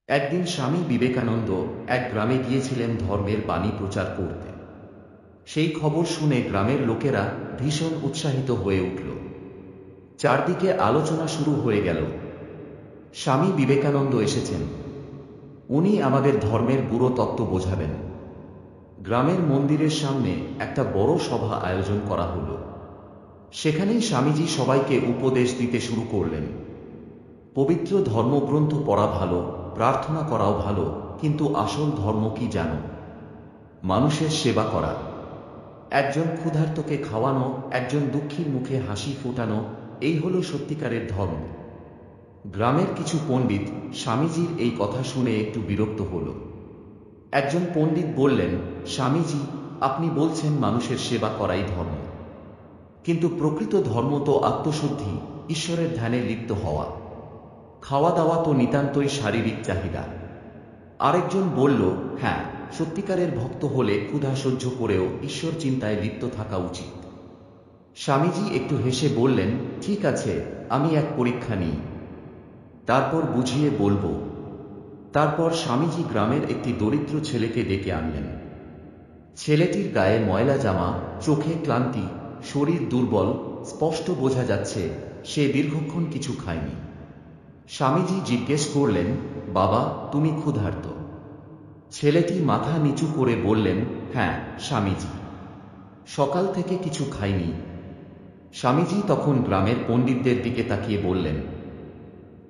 একদিন স্বামী বিবেকানন্দ এক গ্রামে গিয়েছিলেন ধর্মের বাণী প্রচার করতে। সেই খবর শুনে গ্রামের লোকেরা ভীষণ উৎসাহিত হয়ে উঠল। চারদিকে আলোচনা শুরু হয়ে গেল, স্বামী বিবেকানন্দ এসেছেন, উনি আমাদের ধর্মের বুড়ো তত্ত্ব বোঝাবেন। গ্রামের মন্দিরের সামনে একটা বড় সভা আয়োজন করা হলো। সেখানেই স্বামীজি সবাইকে উপদেশ দিতে শুরু করলেন। পবিত্র ধর্মগ্রন্থ পড়া ভালো, প্রার্থনা করাও ভালো, কিন্তু আসল ধর্ম কি জানো? মানুষের সেবা করা, একজন ক্ষুধার্তকে খাওয়ানো, একজন দুঃখীর মুখে হাসি ফোটানো, এই হলো সত্যিকারের ধর্ম। গ্রামের কিছু পণ্ডিত স্বামীজির এই কথা শুনে একটু বিরক্ত হল। একজন পণ্ডিত বললেন, স্বামীজি, আপনি বলছেন মানুষের সেবা করাই ধর্ম, কিন্তু প্রকৃত ধর্ম তো আত্মশুদ্ধি, ঈশ্বরের ধ্যানে লিপ্ত হওয়া। খাওয়া দাওয়া তো নিতান্তই শারীরিক চাহিদা। আরেকজন বলল, হ্যাঁ, সত্যিকারের ভক্ত হলে ক্ষুধা সহ্য করেও ঈশ্বর চিন্তায় লিপ্ত থাকা উচিত। স্বামীজি একটু হেসে বললেন, ঠিক আছে, আমি এক পরীক্ষা নিই, তারপর বুঝিয়ে বলবো। তারপর স্বামীজি গ্রামের একটি দরিদ্র ছেলেকে ডেকে আনলেন। ছেলেটির গায়ে ময়লা জামা, চোখে ক্লান্তি, শরীর দুর্বল, স্পষ্ট বোঝা যাচ্ছে সে দীর্ঘক্ষণ কিছু খায়নি। স্বামীজি জিজ্ঞেস করলেন, বাবা, তুমি ক্ষুধার্ত? ছেলেটি মাথা নিচু করে বললেন, হ্যাঁ স্বামীজি, সকাল থেকে কিছু খাইনি। স্বামীজি তখন গ্রামের পণ্ডিতদের দিকে তাকিয়ে বললেন,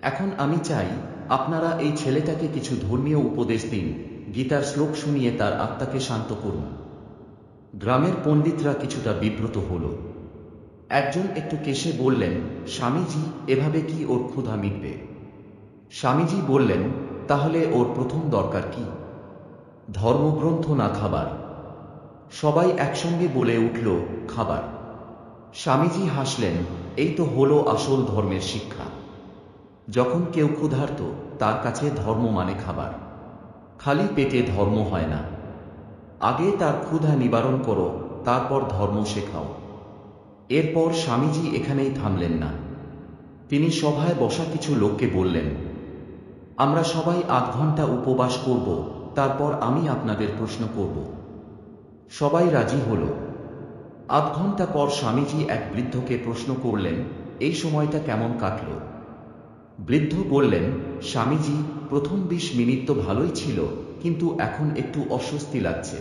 এখন আমি চাই আপনারা এই ছেলেটাকে কিছু ধর্মীয় উপদেশ দিন, গীতার শ্লোক শুনিয়ে তার আত্মাকে শান্ত করুন। গ্রামের পণ্ডিতরা কিছুটা বিব্রত হল। একজন একটু কেশে বললেন, স্বামীজি, এভাবে কি ওর ক্ষুধা মিটবে? স্বামীজি বললেন, তাহলে ওর প্রথম দরকার কি? ধর্মগ্রন্থ না খাবার? সবাই একসঙ্গে বলে উঠল, খাবার। স্বামীজি হাসলেন, এই তো হলো আসল ধর্মের শিক্ষা। যখন কেউ ক্ষুধার্ত, তার কাছে ধর্ম মানে খাবার। খালি পেটে ধর্ম হয় না। আগে তার ক্ষুধা নিবারণ করো, তারপর ধর্ম শেখাও। এরপর স্বামীজি এখানেই থামলেন না। তিনি সভায় বসা কিছু লোককে বললেন, আমরা সবাই ৮ ঘন্টা উপবাস করব, তারপর আমি আপনাদের প্রশ্ন করব। সবাই রাজি হল। ৮ ঘন্টা পর স্বামীজি এক বৃদ্ধকে প্রশ্ন করলেন, এই সময়টা কেমন কাটল? বৃদ্ধ বললেন, স্বামীজি, প্রথম ২০ মিনিট তো ভালোই ছিল, কিন্তু এখন একটু অস্বস্তি লাগছে।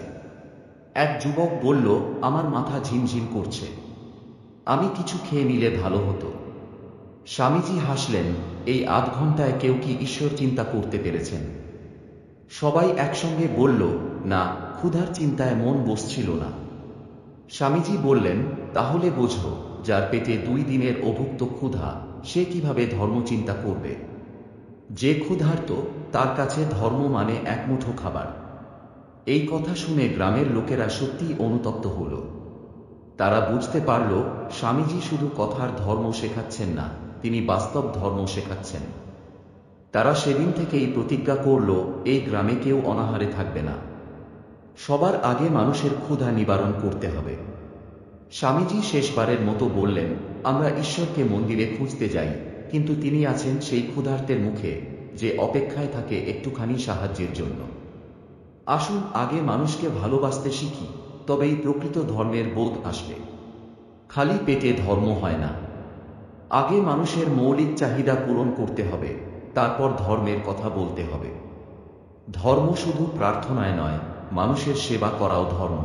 এক যুবক বলল, আমার মাথা ঝিমঝিম করছে, আমি কিছু খেয়ে নিলে ভালো হতো। স্বামীজি হাসলেন, এই ৮ ঘন্টায় কেউ কি ঈশ্বর চিন্তা করতে পেরেছেন? সবাই একসঙ্গে বলল, না, ক্ষুধার চিন্তায় মন বসছিল না। স্বামীজি বললেন, তাহলে বোঝো, যার পেটে ২ দিনের অভুক্ত ক্ষুধা, সে কিভাবে ধর্মচিন্তা করবে? যে ক্ষুধার্ত, তার কাছে ধর্ম মানে এক মুঠো খাবার। এই কথা শুনে গ্রামের লোকেরা সত্যিই অনুতপ্ত হল। তারা বুঝতে পারল, স্বামীজি শুধু কথার ধর্ম শেখাচ্ছেন না, তিনি বাস্তব ধর্ম শেখাচ্ছেন। তারা সেদিন থেকেই প্রতিজ্ঞা করল, এই গ্রামে কেউ অনাহারে থাকবে না। সবার আগে মানুষের ক্ষুধা নিবারণ করতে হবে। স্বামীজি শেষবারের মতো বললেন, আমরা ঈশ্বরকে মন্দিরে খুঁজতে যাই, কিন্তু তিনি আছেন সেই ক্ষুধার্তের মুখে, যে অপেক্ষায় থাকে একটুখানি সাহায্যের জন্য। আসুন আগে মানুষকে ভালোবাসতে শিখি, তবেই প্রকৃত ধর্মের বোধ আসবে। খালি পেটে ধর্ম হয় না। আগে মানুষের মৌলিক চাহিদা পূরণ করতে হবে, তারপর ধর্মের কথা বলতে হবে। ধর্ম শুধু প্রার্থনায় নয়, মানুষের সেবা করাও ধর্ম।